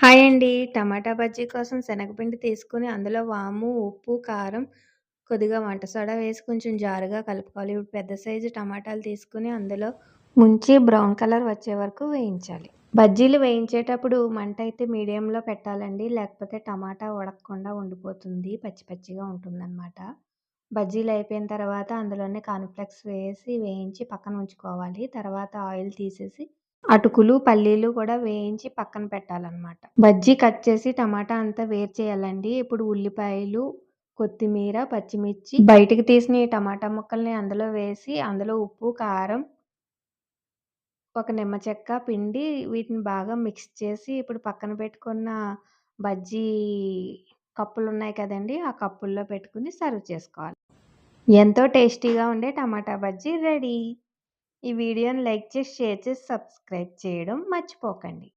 Hi అండి. టమాటా బజ్జీ కోసం శనగపిండి తీసుకొని అందులో వాము, ఉప్పు, కారం, కొద్దిగా వంట సోడా వేసి కొంచెం జారుగా కలుపుకోవాలి. ఇప్పుడు పెద్ద సైజు టమాటాలు తీసుకొని అందులో ముంచి బ్రౌన్ కలర్ వచ్చే వరకు వేయించాలి. బజ్జీలు వేయించేటప్పుడు మంట అయితే మీడియంలో పెట్టాలండి. లేకపోతే టమాటా ఉడకకుండా ఉండిపోతుంది. పచ్చి పచ్చిగా ఉంటుందనమాట. బజ్జీలు అయిపోయిన తర్వాత అందులోనే కార్న్‌ఫ్లెక్స్ వేసి వేయించి పక్కన ఉంచుకోవాలి. తర్వాత ఆయిల్ తీసేసి అటుకులు, పల్లీలు కూడా వేయించి పక్కన పెట్టాలనమాట. బజ్జీ కట్ చేసి టమాటా అంతా వేరు చేయాలండి. ఇప్పుడు ఉల్లిపాయలు, కొత్తిమీర, పచ్చిమిర్చి బయటికి తీసిన ఈ టమాటా ముక్కల్ని అందులో వేసి, అందులో ఉప్పు, కారం, ఒక నిమ్మ చెక్క పిండి వీటిని బాగా మిక్స్ చేసి ఇప్పుడు పక్కన పెట్టుకున్న బజ్జీ కప్పులున్నాయి కదండీ! ఆ కప్పుల్లో పెట్టుకొని సర్వ్ చేసుకోవాలి. ఎంతో టేస్టీగా ఉండే టమాటా బజ్జీ రెడీ. ఈ వీడియోని లైక్ చేసి, షేర్ చేసి, సబ్స్క్రైబ్ చేయడం మర్చిపోకండి.